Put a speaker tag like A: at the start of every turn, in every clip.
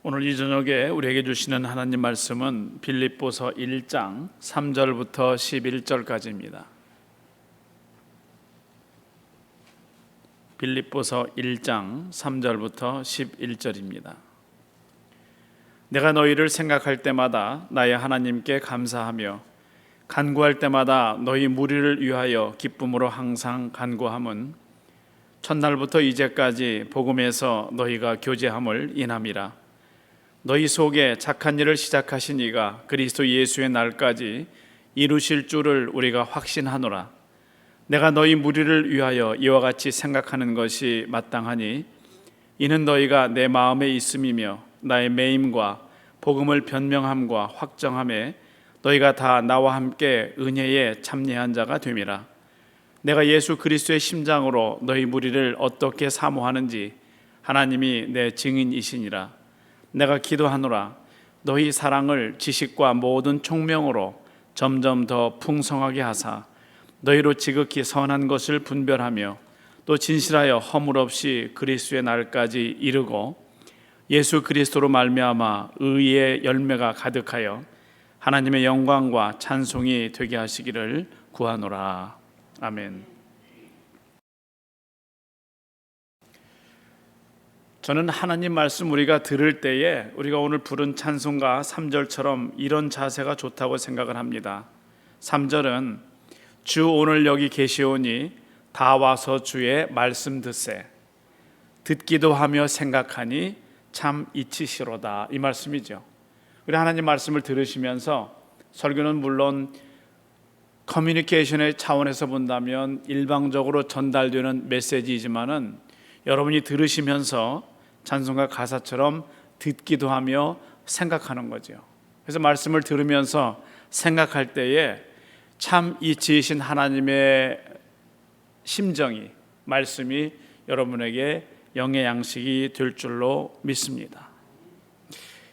A: 오늘 이 저녁에 우리에게 주시는 하나님 말씀은 빌립보서 1장 3절부터 11절까지입니다. 빌립보서 1장 3절부터 11절입니다. 내가 너희를 생각할 때마다 나의 하나님께 감사하며 간구할 때마다 너희 무리를 위하여 기쁨으로 항상 간구함은 첫날부터 이제까지 복음에서 너희가 교제함을 인함이라. 너희 속에 착한 일을 시작하신 이가 그리스도 예수의 날까지 이루실 줄을 우리가 확신하노라. 내가 너희 무리를 위하여 이와 같이 생각하는 것이 마땅하니 이는 너희가 내 마음에 있음이며 나의 매임과 복음을 변명함과 확정함에 너희가 다 나와 함께 은혜에 참여한 자가 됨이라. 내가 예수 그리스도의 심장으로 너희 무리를 어떻게 사모하는지 하나님이 내 증인이시니라. 내가 기도하노라. 너희 사랑을 지식과 모든 총명으로 점점 더 풍성하게 하사 너희로 지극히 선한 것을 분별하며 또 진실하여 허물 없이 그리스도의 날까지 이르고 예수 그리스도로 말미암아 의의 열매가 가득하여 하나님의 영광과 찬송이 되게 하시기를 구하노라. 아멘. 저는 하나님 말씀 우리가 들을 때에 우리가 오늘 부른 찬송가 3절처럼 이런 자세가 좋다고 생각을 합니다. 3절은 주 오늘 여기 계시오니 다 와서 주의 말씀 듣세. 듣기도 하며 생각하니 참 이치시로다. 이 말씀이죠. 우리 하나님 말씀을 들으시면서 설교는 물론 커뮤니케이션의 차원에서 본다면 일방적으로 전달되는 메시지이지만은 여러분이 들으시면서 찬송가 가사처럼 듣기도 하며 생각하는 거죠. 그래서 말씀을 들으면서 생각할 때에 참 이치이신 하나님의 심정이, 말씀이 여러분에게 영의 양식이 될 줄로 믿습니다.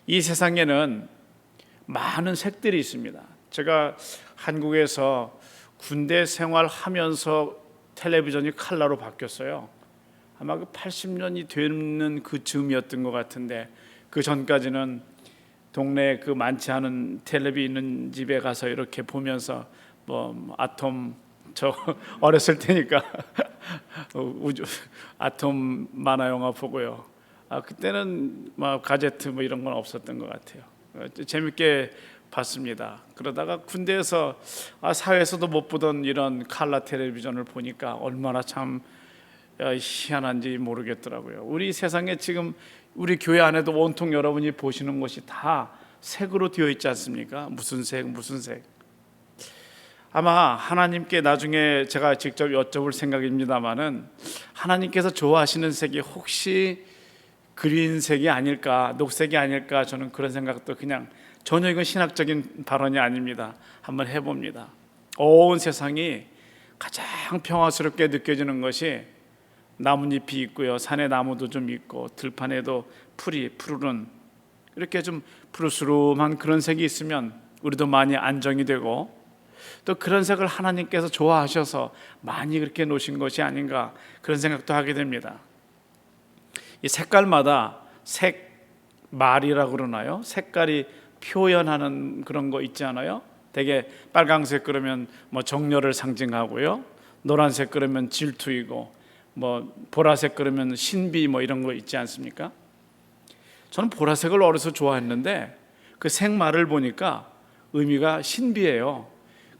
A: 이 세상에는 많은 색들이 있습니다. 제가 한국에서 군대 생활하면서 텔레비전이 컬러로 바뀌었어요. 아마 그 80년이 되는 그 즈음이었던 것 같은데, 그 전까지는 동네에 그 많지 않은 텔레비 있는 집에 가서 이렇게 보면서 아톰, 저 어렸을 때니까 우주 아톰 만화 영화 보고요. 그때는 가제트 이런 건 없었던 것 같아요. 재밌게 봤습니다. 그러다가 군대에서 사회에서도 못 보던 이런 컬러 텔레비전을 보니까 얼마나 참 희한한지 모르겠더라고요. 우리 세상에 지금 우리 교회 안에도 온통 여러분이 보시는 것이 다 색으로 되어 있지 않습니까? 무슨 색, 무슨 색. 아마 하나님께 나중에 제가 직접 여쭤볼 생각입니다만은 하나님께서 좋아하시는 색이 혹시 그린색이 아닐까, 녹색이 아닐까, 저는 그런 생각도 그냥 전혀 이건 신학적인 발언이 아닙니다. 한번 해봅니다. 온 세상이 가장 평화스럽게 느껴지는 것이 나뭇잎이 있고요, 산에 나무도 좀 있고 들판에도 풀이 푸르른 이렇게 좀 푸르스름한 그런 색이 있으면 우리도 많이 안정이 되고, 또 그런 색을 하나님께서 좋아하셔서 많이 그렇게 놓으신 것이 아닌가, 그런 생각도 하게 됩니다. 이 색깔마다 색말이라고 그러나요? 색깔이 표현하는 그런 거 있지 않아요? 되게 빨강색 그러면 정열을 상징하고요, 노란색 그러면 질투이고, 보라색 그러면 신비 이런 거 있지 않습니까? 저는 보라색을 어려서 좋아했는데 그 색말을 보니까 의미가 신비해요.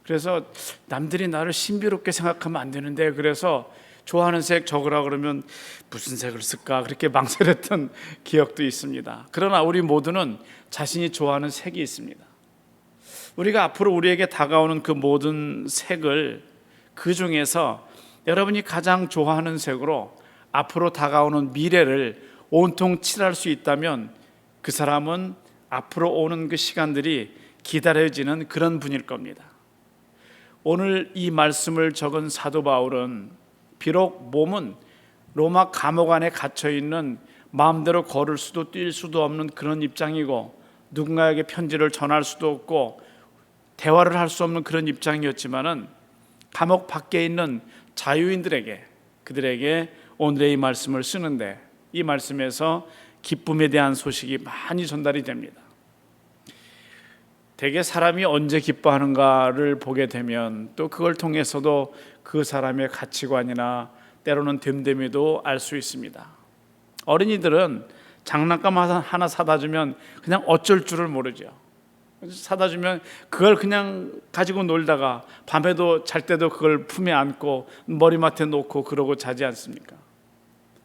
A: 그래서 남들이 나를 신비롭게 생각하면 안 되는데, 그래서 좋아하는 색 적으라 그러면 무슨 색을 쓸까 그렇게 망설였던 기억도 있습니다. 그러나 우리 모두는 자신이 좋아하는 색이 있습니다. 우리가 앞으로 우리에게 다가오는 그 모든 색을, 그 중에서 여러분이 가장 좋아하는 색으로 앞으로 다가오는 미래를 온통 칠할 수 있다면 그 사람은 앞으로 오는 그 시간들이 기다려지는 그런 분일 겁니다. 오늘 이 말씀을 적은 사도 바울은 비록 몸은 로마 감옥 안에 갇혀있는 마음대로 걸을 수도 뛸 수도 없는 그런 입장이고, 누군가에게 편지를 전할 수도 없고 대화를 할 수 없는 그런 입장이었지만은 감옥 밖에 있는 자유인들에게, 그들에게 오늘의 이 말씀을 쓰는데, 이 말씀에서 기쁨에 대한 소식이 많이 전달이 됩니다. 대개 사람이 언제 기뻐하는가를 보게 되면 또 그걸 통해서도 그 사람의 가치관이나 때로는 됨됨이도 알 수 있습니다. 어린이들은 장난감 하나 사다 주면 그냥 어쩔 줄을 모르죠. 사다 주면 그걸 그냥 가지고 놀다가 밤에도 잘 때도 그걸 품에 안고 머리맡에 놓고 그러고 자지 않습니까?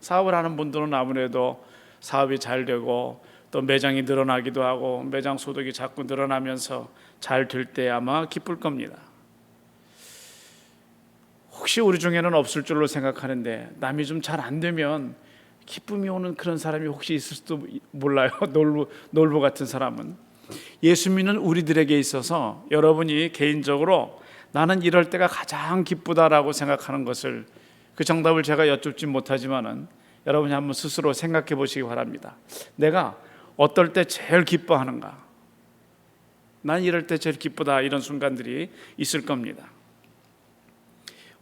A: 사업을 하는 분들은 아무래도 사업이 잘 되고 또 매장이 늘어나기도 하고 매장 소득이 자꾸 늘어나면서 잘 될 때 아마 기쁠 겁니다. 혹시 우리 중에는 없을 줄로 생각하는데 남이 좀 잘 안 되면 기쁨이 오는 그런 사람이 혹시 있을 수도 몰라요. 놀부 같은 사람은. 예수 믿는 우리들에게 있어서 여러분이 개인적으로 나는 이럴 때가 가장 기쁘다라고 생각하는 것을, 그 정답을 제가 여쭙지 못하지만은 여러분이 한번 스스로 생각해 보시기 바랍니다. 내가 어떨 때 제일 기뻐하는가? 난 이럴 때 제일 기쁘다. 이런 순간들이 있을 겁니다.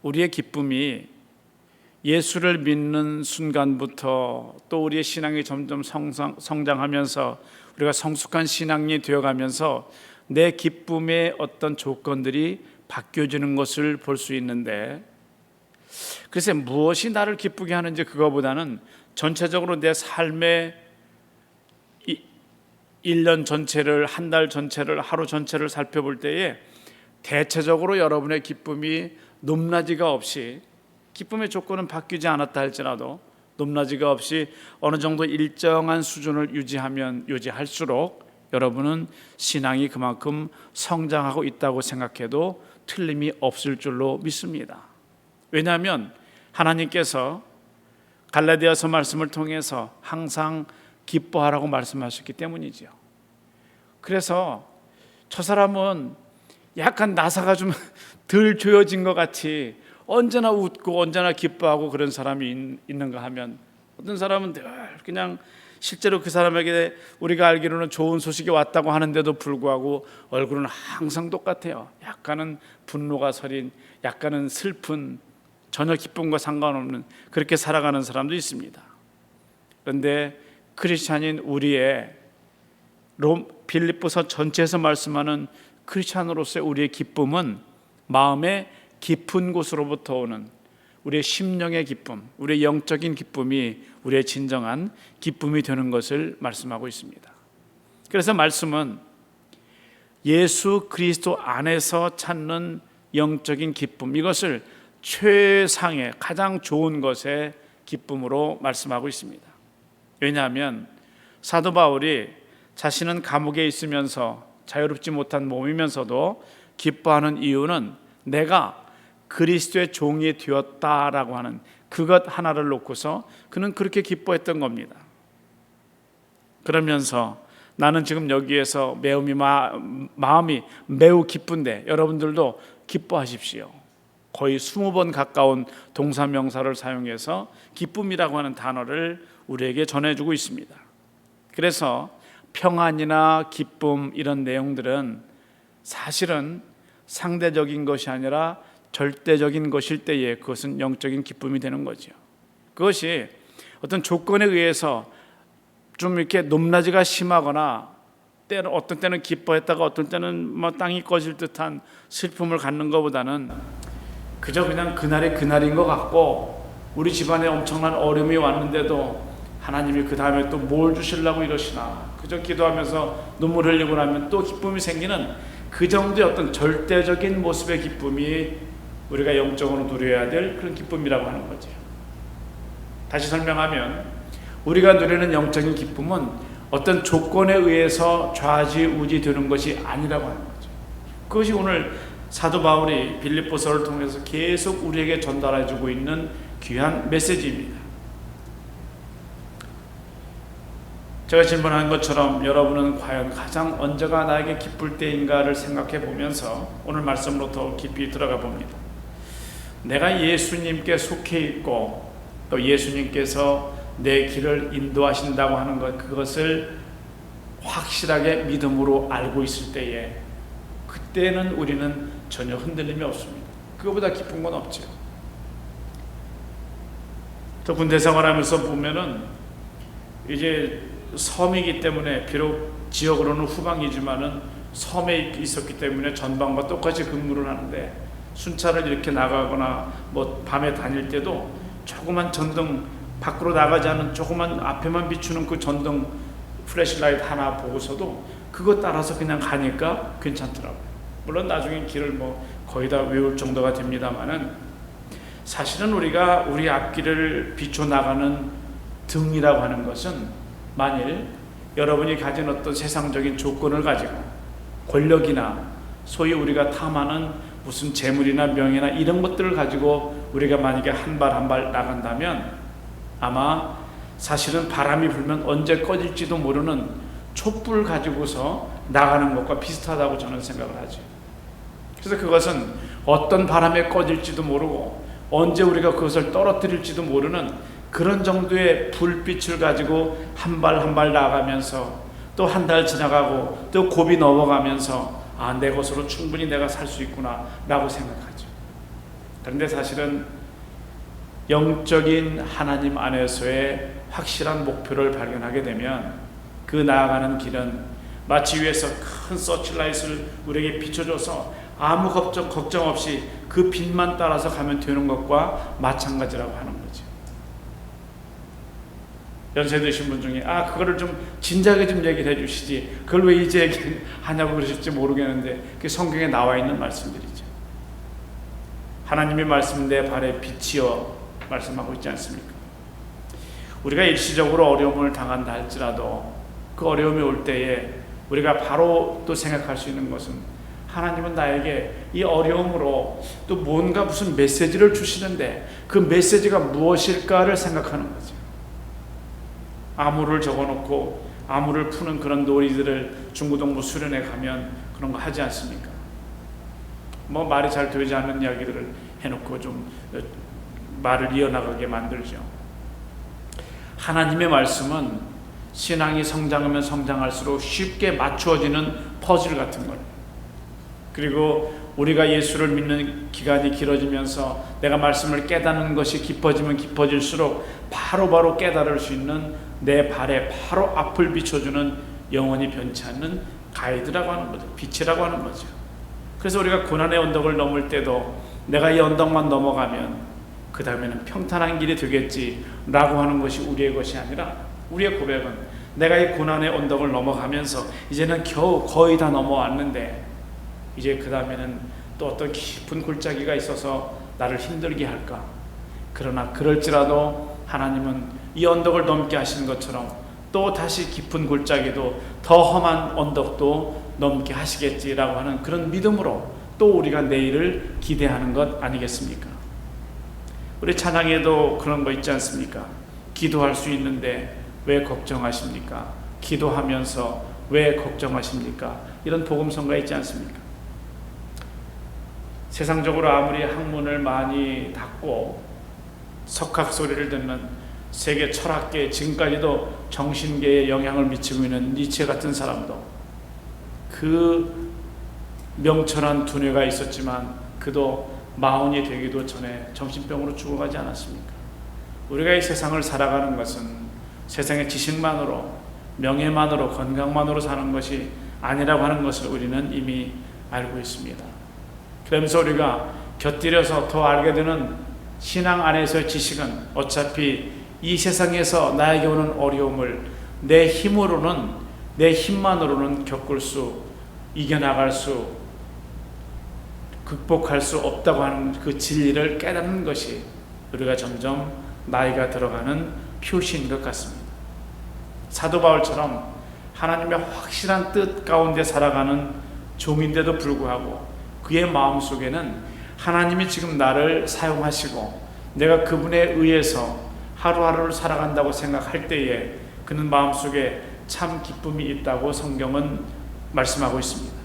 A: 우리의 기쁨이 예수를 믿는 순간부터 또 우리의 신앙이 점점 성장하면서 우리가 성숙한 신앙이 되어가면서 내 기쁨의 어떤 조건들이 바뀌어지는 것을 볼 수 있는데, 글쎄 무엇이 나를 기쁘게 하는지 그거보다는 전체적으로 내 삶의 1년 전체를, 한 달 전체를, 하루 전체를 살펴볼 때에 대체적으로 여러분의 기쁨이 높낮이가 없이, 기쁨의 조건은 바뀌지 않았다 할지라도 높낮이가 없이 어느 정도 일정한 수준을 유지할수록 여러분은 신앙이 그만큼 성장하고 있다고 생각해도 틀림이 없을 줄로 믿습니다. 왜냐하면 하나님께서 갈라디아서 말씀을 통해서 항상 기뻐하라고 말씀하셨기 때문이죠. 그래서 저 사람은 약간 나사가 좀 덜 조여진 것 같이 언제나 웃고 언제나 기뻐하고 그런 사람이 있는가 하면, 어떤 사람은 늘 그냥 실제로 그 사람에게 우리가 알기로는 좋은 소식이 왔다고 하는데도 불구하고 얼굴은 항상 똑같아요. 약간은 분노가 서린, 약간은 슬픈, 전혀 기쁨과 상관없는 그렇게 살아가는 사람도 있습니다. 그런데 크리스찬인 우리의 빌립보서 전체에서 말씀하는 크리스찬으로서의 우리의 기쁨은 마음의 깊은 곳으로부터 오는 우리의 심령의 기쁨, 우리의 영적인 기쁨이 우리의 진정한 기쁨이 되는 것을 말씀하고 있습니다. 그래서 말씀은 예수 그리스도 안에서 찾는 영적인 기쁨, 이것을 최상의 가장 좋은 것의 기쁨으로 말씀하고 있습니다. 왜냐하면 사도 바울이 자신은 감옥에 있으면서 자유롭지 못한 몸이면서도 기뻐하는 이유는 내가 그리스도의 종이 되었다라고 하는 그것 하나를 놓고서 그는 그렇게 기뻐했던 겁니다. 그러면서 나는 지금 여기에서 마음이 매우 기쁜데 여러분들도 기뻐하십시오. 거의 20번 가까운 동사명사를 사용해서 기쁨이라고 하는 단어를 우리에게 전해주고 있습니다. 그래서 평안이나 기쁨 이런 내용들은 사실은 상대적인 것이 아니라 절대적인 것일 때에 그것은 영적인 기쁨이 되는 거죠. 그것이 어떤 조건에 의해서 좀 이렇게 높낮이가 심하거나 때는 어떤 때는 기뻐했다가 어떤 때는 땅이 꺼질 듯한 슬픔을 갖는 것보다는 그저 그냥 그날이 그날인 것 같고, 우리 집안에 엄청난 어려움이 왔는데도 하나님이 그 다음에 또 뭘 주시려고 이러시나, 그저 기도하면서 눈물 흘리고 나면 또 기쁨이 생기는 그 정도의 어떤 절대적인 모습의 기쁨이 우리가 영적으로 누려야 될 그런 기쁨이라고 하는 거죠. 다시 설명하면 우리가 누리는 영적인 기쁨은 어떤 조건에 의해서 좌지우지 되는 것이 아니라고 하는 거죠. 그것이 오늘 사도 바울이 빌립보서를 통해서 계속 우리에게 전달해주고 있는 귀한 메시지입니다. 제가 질문한 것처럼 여러분은 과연 가장 언제가 나에게 기쁠 때인가를 생각해 보면서 오늘 말씀으로 더 깊이 들어가 봅니다. 내가 예수님께 속해 있고 또 예수님께서 내 길을 인도하신다고 하는 것, 그것을 확실하게 믿음으로 알고 있을 때에, 그때는 우리는 전혀 흔들림이 없습니다. 그거보다 기쁜 건 없죠. 저 군대 생활하면서 보면은 이제 섬이기 때문에 비록 지역으로는 후방이지만은 섬에 있었기 때문에 전방과 똑같이 근무를 하는데 순찰을 이렇게 나가거나 뭐 밤에 다닐 때도 조그만 전등, 밖으로 나가지 않은 조그만 앞에만 비추는 그 전등 플래시라이트 하나 보고서도 그거 따라서 그냥 가니까 괜찮더라고요. 물론 나중에 길을 뭐 거의 다 외울 정도가 됩니다만은, 사실은 우리가 우리 앞길을 비춰 나가는 등이라고 하는 것은, 만일 여러분이 가진 어떤 세상적인 조건을 가지고 권력이나 소위 우리가 탐하는 무슨 재물이나 명예나 이런 것들을 가지고 우리가 만약에 한 발 한 발 나간다면, 아마 사실은 바람이 불면 언제 꺼질지도 모르는 촛불 가지고서 나가는 것과 비슷하다고 저는 생각을 하죠. 그래서 그것은 어떤 바람에 꺼질지도 모르고 언제 우리가 그것을 떨어뜨릴지도 모르는 그런 정도의 불빛을 가지고 한 발 한 발 나가면서 또 한 달 지나가고 또 고비 넘어가면서 내 것으로 충분히 내가 살 수 있구나 라고 생각하죠. 그런데 사실은 영적인 하나님 안에서의 확실한 목표를 발견하게 되면 그 나아가는 길은 마치 위에서 큰 서치라이트를 우리에게 비춰줘서 아무 걱정 없이 그 빛만 따라서 가면 되는 것과 마찬가지라고 하는 거죠. 연세 드신 분 중에 그거를 좀 진작에 좀 얘기를 해주시지 그걸 왜 이제 얘기하냐고 그러실지 모르겠는데, 그게 성경에 나와 있는 말씀들이죠. 하나님의 말씀 내 발에 빛이여 말씀하고 있지 않습니까? 우리가 일시적으로 어려움을 당한다 할지라도 그 어려움이 올 때에 우리가 바로 또 생각할 수 있는 것은, 하나님은 나에게 이 어려움으로 또 뭔가 무슨 메시지를 주시는데 그 메시지가 무엇일까를 생각하는 거죠. 암호를 적어놓고 암호를 푸는 그런 놀이들을 중고등부 수련회 가면 그런 거 하지 않습니까? 뭐 말이 잘 되지 않는 이야기들을 해놓고 좀 말을 이어나가게 만들죠. 하나님의 말씀은 신앙이 성장하면 성장할수록 쉽게 맞추어지는 퍼즐 같은 거예요. 그리고 우리가 예수를 믿는 기간이 길어지면서 내가 말씀을 깨닫는 것이 깊어지면 깊어질수록 바로바로 깨달을 수 있는 내 발에 바로 앞을 비춰주는 영원히 변치 않는 가이드라고 하는 거죠. 빛이라고 하는 거죠. 그래서 우리가 고난의 언덕을 넘을 때도 내가 이 언덕만 넘어가면 그 다음에는 평탄한 길이 되겠지라고 하는 것이 우리의 것이 아니라, 우리의 고백은 내가 이 고난의 언덕을 넘어가면서 이제는 겨우 거의 다 넘어왔는데 이제 그 다음에는 또 어떤 깊은 골짜기가 있어서 나를 힘들게 할까? 그러나 그럴지라도 하나님은 이 언덕을 넘게 하신 것처럼 또 다시 깊은 골짜기도 더 험한 언덕도 넘게 하시겠지라고 하는 그런 믿음으로 또 우리가 내일을 기대하는 것 아니겠습니까? 우리 찬양에도 그런 거 있지 않습니까? 기도할 수 있는데 왜 걱정하십니까? 기도하면서 왜 걱정하십니까? 이런 복음성가 있지 않습니까? 세상적으로 아무리 학문을 많이 닫고 석학 소리를 듣는 세계 철학계, 지금까지도 정신계에 영향을 미치고 있는 니체 같은 사람도 그 명철한 두뇌가 있었지만 그도 마흔이 되기도 전에 정신병으로 죽어가지 않았습니까? 우리가 이 세상을 살아가는 것은 세상의 지식만으로, 명예만으로, 건강만으로 사는 것이 아니라고 하는 것을 우리는 이미 알고 있습니다. 그러면서 우리가 곁들여서 더 알게 되는 신앙 안에서의 지식은 어차피 이 세상에서 나에게 오는 어려움을 내 힘으로는, 내 힘만으로는 겪을 수, 이겨나갈 수, 극복할 수 없다고 하는 그 진리를 깨닫는 것이 우리가 점점 나이가 들어가는 표시인 것 같습니다. 사도 바울처럼 하나님의 확실한 뜻 가운데 살아가는 종인데도 불구하고 그의 마음속에는 하나님이 지금 나를 사용하시고 내가 그분에 의해서 하루하루를 살아간다고 생각할 때에 그는 마음속에 참 기쁨이 있다고 성경은 말씀하고 있습니다.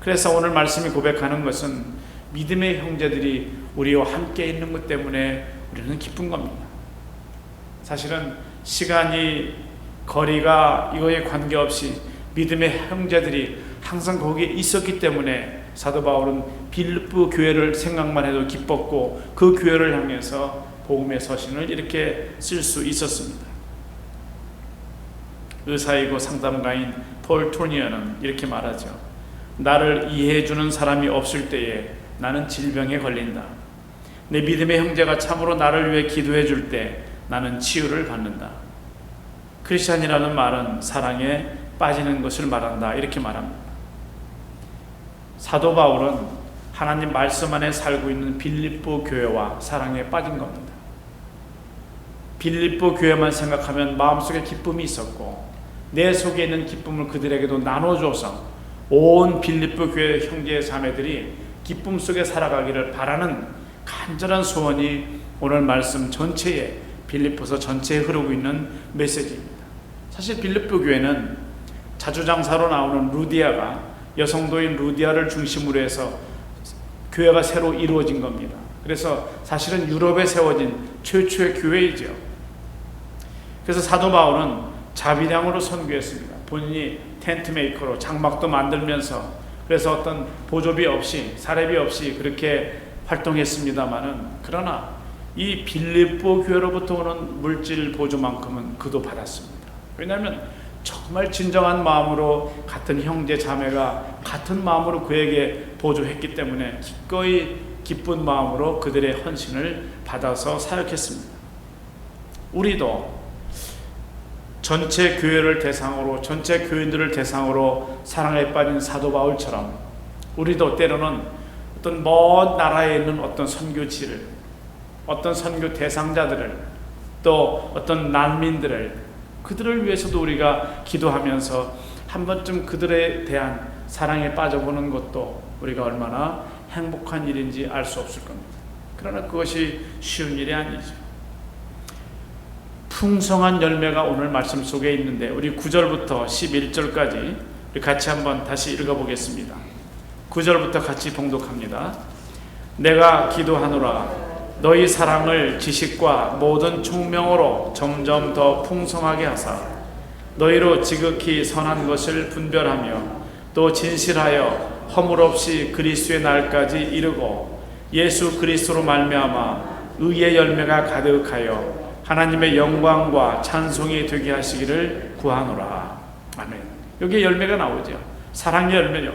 A: 그래서 오늘 말씀이 고백하는 것은 믿음의 형제들이 우리와 함께 있는 것 때문에 우리는 기쁜 겁니다. 사실은 시간이, 거리가 이거에 관계없이 믿음의 형제들이 항상 거기에 있었기 때문에 사도 바울은 빌립보 교회를 생각만 해도 기뻤고 그 교회를 향해서 복음의 서신을 이렇게 쓸 수 있었습니다. 의사이고 상담가인 폴 토니어는 이렇게 말하죠. 나를 이해해주는 사람이 없을 때에 나는 질병에 걸린다. 내 믿음의 형제가 참으로 나를 위해 기도해 줄 때 나는 치유를 받는다. 크리스찬이라는 말은 사랑에 빠지는 것을 말한다. 이렇게 말합니다. 사도 바울은 하나님 말씀 안에 살고 있는 빌립보 교회와 사랑에 빠진 겁니다. 빌립보 교회만 생각하면 마음속에 기쁨이 있었고 내 속에 있는 기쁨을 그들에게도 나눠줘서 온 빌립보 교회 형제 자매들이 기쁨 속에 살아가기를 바라는 간절한 소원이 오늘 말씀 전체에, 빌립보서 전체에 흐르고 있는 메시지입니다. 사실 빌립보 교회는 자주장사로 나오는 루디아가, 여성도인 루디아를 중심으로 해서 교회가 새로 이루어진 겁니다. 그래서 사실은 유럽에 세워진 최초의 교회이죠. 그래서 사도 바울은 자비량으로 선교했습니다. 본인이 텐트 메이커로 장막도 만들면서, 그래서 어떤 보조비 없이, 사례비 없이 그렇게 활동했습니다마는, 그러나 이 빌립보 교회로부터 오는 물질 보조만큼은 그도 받았습니다. 왜냐하면 정말 진정한 마음으로 같은 형제 자매가 같은 마음으로 그에게 보조했기 때문에 기꺼이 기쁜 마음으로 그들의 헌신을 받아서 사역했습니다. 우리도 전체 교회를 대상으로, 전체 교인들을 대상으로 사랑에 빠진 사도 바울처럼 우리도 때로는 어떤 먼 나라에 있는 어떤 선교지를, 어떤 선교 대상자들을, 또 어떤 난민들을, 그들을 위해서도 우리가 기도하면서 한 번쯤 그들에 대한 사랑에 빠져보는 것도 우리가 얼마나 행복한 일인지 알 수 없을 겁니다. 그러나 그것이 쉬운 일이 아니죠. 풍성한 열매가 오늘 말씀 속에 있는데, 우리 9절부터 11절까지 우리 같이 한번 다시 읽어보겠습니다. 9절부터 같이 봉독합니다. 내가 기도하노라. 너희 사랑을 지식과 모든 총명으로 점점 더 풍성하게 하사 너희로 지극히 선한 것을 분별하며 또 진실하여 허물 없이 그리스도의 날까지 이르고 예수 그리스도로 말미암아 의의 열매가 가득하여 하나님의 영광과 찬송이 되게 하시기를 구하노라. 아멘. 여기에 열매가 나오죠. 사랑의 열매요,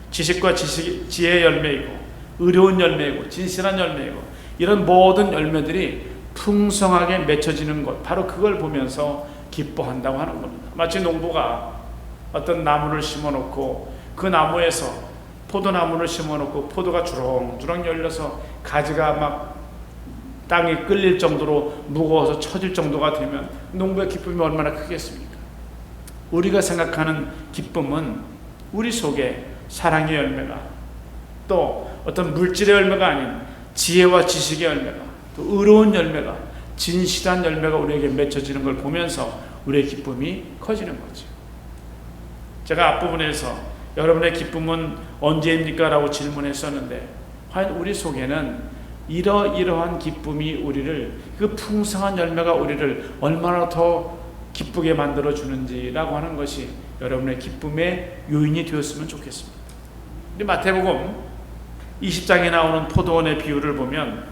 A: 지식과 지혜의 열매이고, 의로운 열매이고, 진실한 열매이고, 이런 모든 열매들이 풍성하게 맺혀지는 것, 바로 그걸 보면서 기뻐한다고 하는 겁니다. 마치 농부가 어떤 나무를 심어놓고 그 나무에서 포도나무를 심어놓고 포도가 주렁주렁 열려서 가지가 막 땅에 끌릴 정도로 무거워서 처질 정도가 되면 농부의 기쁨이 얼마나 크겠습니까? 우리가 생각하는 기쁨은 우리 속에 사랑의 열매가, 또 어떤 물질의 열매가 아닌 지혜와 지식의 열매가, 또 의로운 열매가, 진실한 열매가 우리에게 맺혀지는 걸 보면서 우리의 기쁨이 커지는 거죠. 제가 앞부분에서 여러분의 기쁨은 언제입니까? 라고 질문했었는데, 과연 우리 속에는 이러한 기쁨이 우리를, 그 풍성한 열매가 우리를 얼마나 더 기쁘게 만들어 주는지라고 하는 것이 여러분의 기쁨의 요인이 되었으면 좋겠습니다. 마태복음 20장에 나오는 포도원의 비유를 보면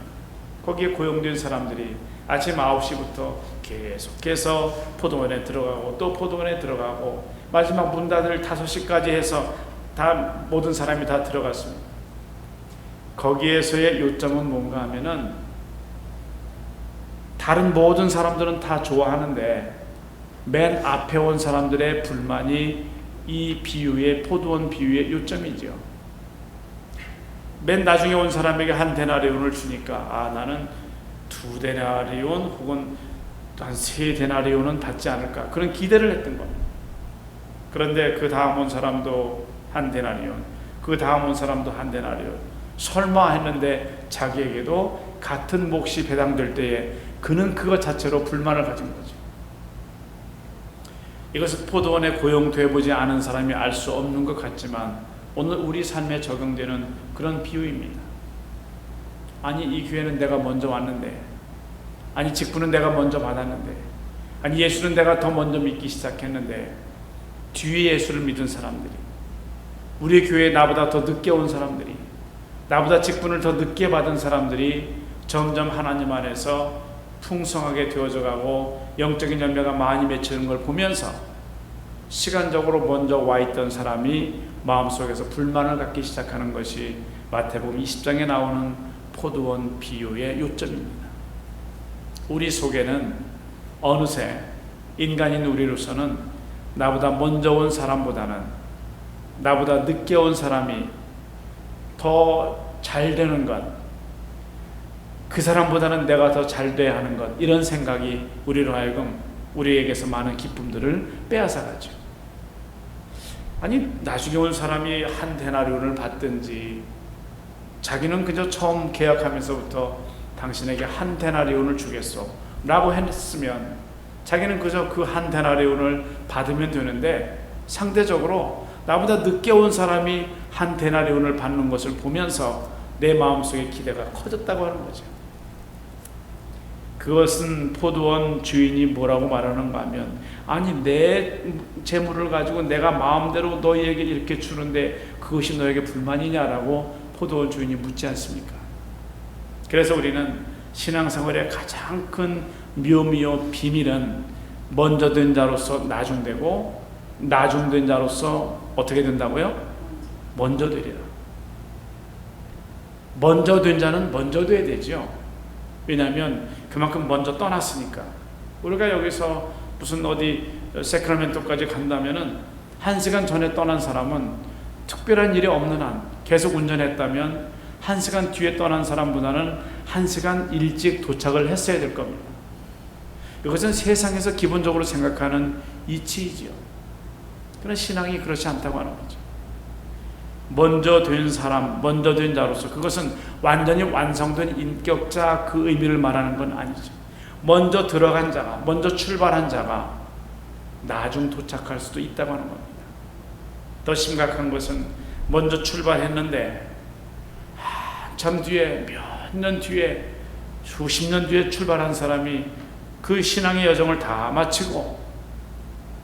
A: 거기에 고용된 사람들이 아침 9시부터 계속해서 포도원에 들어가고 또 포도원에 들어가고 마지막 문 닫을 5시까지 해서 다 모든 사람이 다 들어갔습니다. 거기에서의 요점은 뭔가 하면은, 다른 모든 사람들은 다 좋아하는데 맨 앞에 온 사람들의 불만이 이 비유의, 포도원 비유의 요점이죠. 맨 나중에 온 사람에게 한 데나리온을 주니까 나는 2데나리온 혹은 한 3데나리온은 받지 않을까, 그런 기대를 했던 겁니다. 그런데 그 다음 온 사람도 한 데나리온, 그 다음 온 사람도 한 데나리온, 설마 했는데 자기에게도 같은 몫이 배당될 때에 그는 그것 자체로 불만을 가진 거죠. 이것은 포도원에 고용돼 보지 않은 사람이 알 수 없는 것 같지만 오늘 우리 삶에 적용되는 그런 비유입니다. 아니, 이 교회는 내가 먼저 왔는데, 아니 직분은 내가 먼저 받았는데, 아니 예수는 내가 더 먼저 믿기 시작했는데, 뒤에 예수를 믿은 사람들이, 우리 교회에 나보다 더 늦게 온 사람들이, 나보다 직분을 더 늦게 받은 사람들이 점점 하나님 안에서 풍성하게 되어져 가고 영적인 열매가 많이 맺히는 걸 보면서 시간적으로 먼저 와 있던 사람이 마음속에서 불만을 갖기 시작하는 것이 마태복음 20장에 나오는 포도원 비유의 요점입니다. 우리 속에는 어느새 인간인 우리로서는 나보다 먼저 온 사람보다는 나보다 늦게 온 사람이 더 잘 되는 것, 그 사람보다는 내가 더 잘 돼야 하는 것, 이런 생각이 우리로 하여금 우리에게서 많은 기쁨들을 빼앗아가죠. 아니, 나중에 온 사람이 한 데나리온을 받든지, 자기는 그저 처음 계약하면서부터 당신에게 한 데나리온을 주겠소 라고 했으면 자기는 그저 그 한 데나리온을 받으면 되는데, 상대적으로 나보다 늦게 온 사람이 한 데나리온을 받는 것을 보면서 내 마음속의 기대가 커졌다고 하는 거죠. 그것은 포도원 주인이 뭐라고 말하는가 하면, 아니, 내 재물을 가지고 내가 마음대로 너희에게 이렇게 주는데 그것이 너에게 불만이냐라고 포도원 주인이 묻지 않습니까? 그래서 우리는 신앙생활의 가장 큰 묘미요 비밀은 먼저 된 자로서 나중되고, 나중된 자로서 어떻게 된다고요? 먼저 되리라. 먼저 된 자는 먼저 돼야 되죠. 왜냐하면 그만큼 먼저 떠났으니까. 우리가 여기서 무슨 어디 세크라멘토까지 간다면은 1시간 전에 떠난 사람은 특별한 일이 없는 한 계속 운전했다면 1시간 뒤에 떠난 사람보다는 1시간 일찍 도착을 했어야 될 겁니다. 이것은 세상에서 기본적으로 생각하는 이치이지요. 그러나 신앙이 그렇지 않다고 하는 거죠. 먼저 된 사람, 먼저 된 자로서, 그것은 완전히 완성된 인격자 그 의미를 말하는 건 아니죠. 먼저 들어간 자가, 먼저 출발한 자가 나중 도착할 수도 있다고 하는 겁니다. 더 심각한 것은 먼저 출발했는데 한참 뒤에, 몇 년 뒤에, 수십 년 뒤에 출발한 사람이 그 신앙의 여정을 다 마치고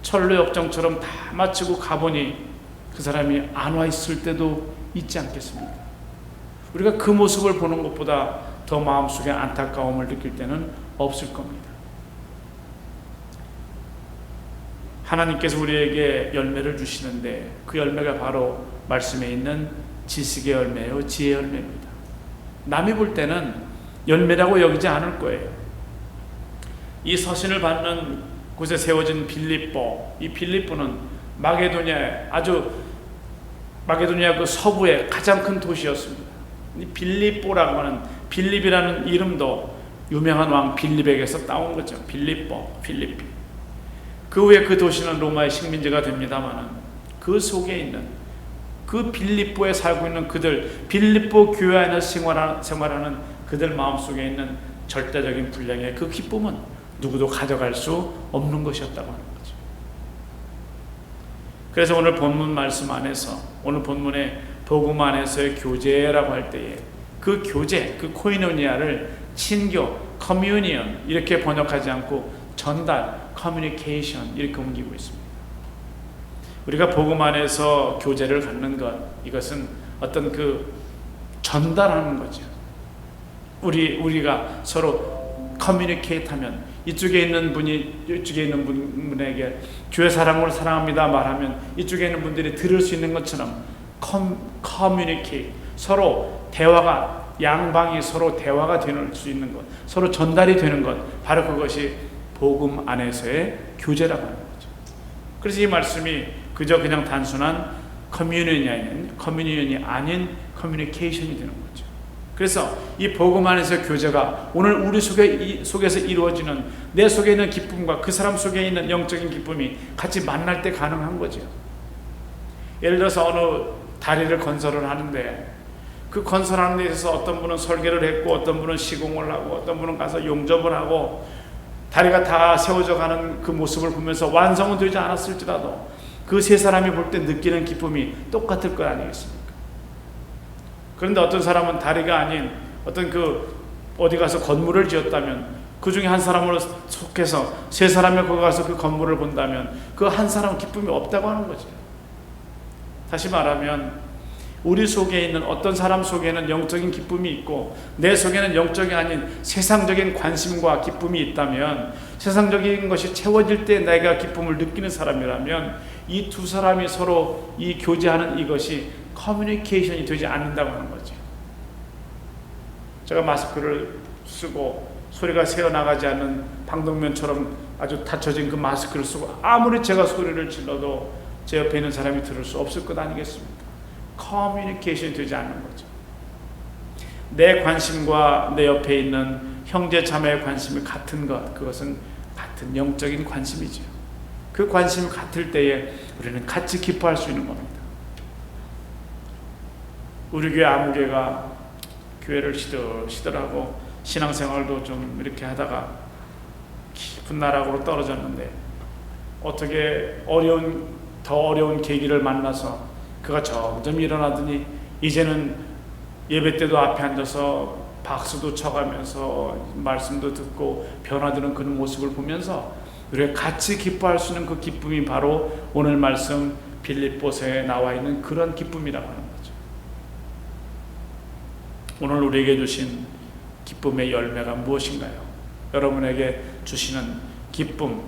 A: 철로역정처럼 다 마치고 가보니 그 사람이 안 와 있을 때도 있지 않겠습니까? 우리가 그 모습을 보는 것보다 더 마음속에 안타까움을 느낄 때는 없을 겁니다. 하나님께서 우리에게 열매를 주시는데 그 열매가 바로 말씀에 있는 지식의 열매요, 지혜의 열매입니다. 남이 볼 때는 열매라고 여기지 않을 거예요. 이 서신을 받는 곳에 세워진 빌립보, 이 빌립보는 마게도니아 그 서부의 가장 큰 도시였습니다. 이 빌립보라고 하는, 빌립이라는 이름도 유명한 왕 빌립에게서 따온 거죠. 빌립보, 필리피. 그 후에 그 도시는 로마의 식민지가 됩니다만 그 속에 있는, 그 빌립보에 살고 있는 그들, 빌립보 교회 안에서 생활하는 그들 마음속에 있는 절대적인 분량의 그 기쁨은 누구도 가져갈 수 없는 것이었다고 하는 거죠. 그래서 오늘 본문 말씀 안에서, 오늘 본문의 복음 안에서의 교제라고 할 때에 그 교제, 그 코이노니아를 친교, 커뮤니언 이렇게 번역하지 않고 전달, 커뮤니케이션 이렇게 옮기고 있습니다. 우리가 복음 안에서 교제를 갖는 것, 이것은 어떤 그 전달하는 거죠. 우리가 서로 커뮤니케이트하면 이쪽에 있는 분이 이쪽에 있는 분에게 주의 사랑을 사랑합니다 말하면 이쪽에 있는 분들이 들을 수 있는 것처럼 커뮤니케이트, 서로 대화가, 양방이 서로 대화가 될 수 있는 것, 서로 전달이 되는 것, 바로 그것이 복음 안에서의 교제라고 하는 거죠. 그래서 이 말씀이 그저 그냥 단순한 커뮤니언이 아닌 커뮤니케이션이 되는 거죠. 그래서 이 복음 안에서 교제가 오늘 우리 속에서 이루어지는, 내 속에 있는 기쁨과 그 사람 속에 있는 영적인 기쁨이 같이 만날 때 가능한 거죠. 예를 들어서 어느 다리를 건설을 하는데 그 건설하는 데 있어서 어떤 분은 설계를 했고 어떤 분은 시공을 하고 어떤 분은 가서 용접을 하고 다리가 다 세워져 가는 그 모습을 보면서 완성은 되지 않았을지라도 그 세 사람이 볼 때 느끼는 기쁨이 똑같을 것 아니겠습니까? 그런데 어떤 사람은 다리가 아닌 어떤 어디 가서 건물을 지었다면 그 중에 한 사람으로 속해서 세 사람이 거기 가서 그 건물을 본다면 그 한 사람은 기쁨이 없다고 하는 거죠. 다시 말하면 우리 속에 있는 어떤 사람 속에는 영적인 기쁨이 있고 내 속에는 영적이 아닌 세상적인 관심과 기쁨이 있다면, 세상적인 것이 채워질 때 내가 기쁨을 느끼는 사람이라면 이 두 사람이 서로 이 교제하는 이것이 커뮤니케이션이 되지 않는다고 하는 거죠. 제가 마스크를 쓰고 소리가 새어나가지 않는 방독면처럼 아주 닫혀진 그 마스크를 쓰고 아무리 제가 소리를 질러도 제 옆에 있는 사람이 들을 수 없을 것 아니겠습니까? 커뮤니케이션이 되지 않는 거죠. 내 관심과 내 옆에 있는 형제 자매의 관심이 같은 것, 그것은 같은 영적인 관심이죠. 그 관심이 같을 때에 우리는 같이 기뻐할 수 있는 겁니다. 우리 교회 아무개가 교회를 시들하고 신앙생활도 좀 이렇게 하다가 깊은 나락으로 떨어졌는데 어떻게 더 어려운 계기를 만나서 그가 점점 일어나더니 이제는 예배 때도 앞에 앉아서 박수도 쳐가면서 말씀도 듣고 변화되는 그런 모습을 보면서 우리가 같이 기뻐할 수 있는 그 기쁨이 바로 오늘 말씀 빌립보서에 나와 있는 그런 기쁨이라고 하는 거죠. 오늘 우리에게 주신 기쁨의 열매가 무엇인가요? 여러분에게 주시는 기쁨,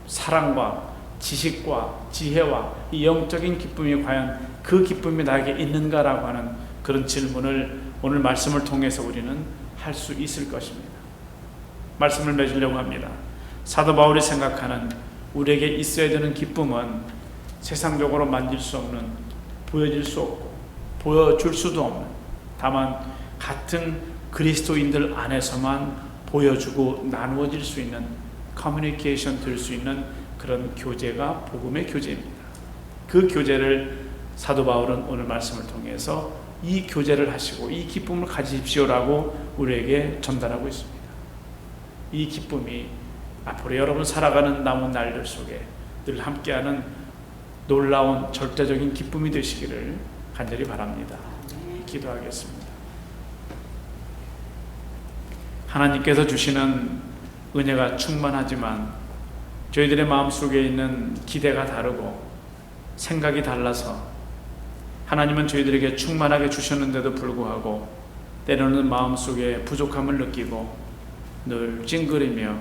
A: 사랑과 지식과 지혜와 이 영적인 기쁨이 과연 그 기쁨이 나에게 있는가라고 하는 그런 질문을 오늘 말씀을 통해서 우리는 할 수 있을 것입니다. 말씀을 맺으려고 합니다. 사도 바울이 생각하는 우리에게 있어야 되는 기쁨은 세상적으로 만질 수 없는, 보여질 수 없고 보여줄 수도 없는, 다만 같은 그리스도인들 안에서만 보여주고 나누어질 수 있는, 커뮤니케이션 될 수 있는 그런 교제가 복음의 교제입니다. 그 교제를 사도 바울은 오늘 말씀을 통해서 이 교제를 하시고 이 기쁨을 가지십시오라고 우리에게 전달하고 있습니다. 이 기쁨이 앞으로 여러분 살아가는 남은 날들 속에 늘 함께하는 놀라운 절대적인 기쁨이 되시기를 간절히 바랍니다. 기도하겠습니다. 하나님께서 주시는 은혜가 충만하지만 저희들의 마음속에 있는 기대가 다르고 생각이 달라서 하나님은 저희들에게 충만하게 주셨는데도 불구하고 때로는 마음속에 부족함을 느끼고 늘 찡그리며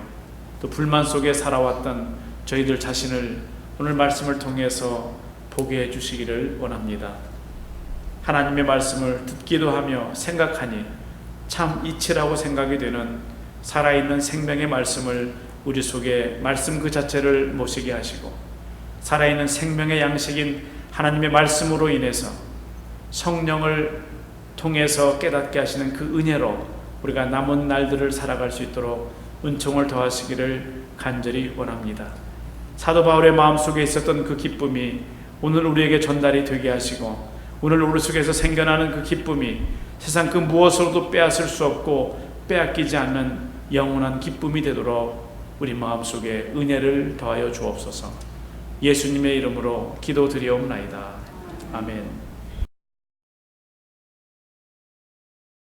A: 또 불만 속에 살아왔던 저희들 자신을 오늘 말씀을 통해서 보게 해주시기를 원합니다. 하나님의 말씀을 듣기도 하며 생각하니 참 이치라고 생각이 되는 살아있는 생명의 말씀을 우리 속에 말씀 그 자체를 모시게 하시고 살아있는 생명의 양식인 하나님의 말씀으로 인해서 성령을 통해서 깨닫게 하시는 그 은혜로 우리가 남은 날들을 살아갈 수 있도록 은총을 더하시기를 간절히 원합니다. 사도 바울의 마음속에 있었던 그 기쁨이 오늘 우리에게 전달이 되게 하시고 오늘 우리 속에서 생겨나는 그 기쁨이 세상 그 무엇으로도 빼앗을 수 없고 빼앗기지 않는 영원한 기쁨이 되도록 우리 마음속에 은혜를 더하여 주옵소서. 예수님의 이름으로 기도드리옵나이다. 아멘.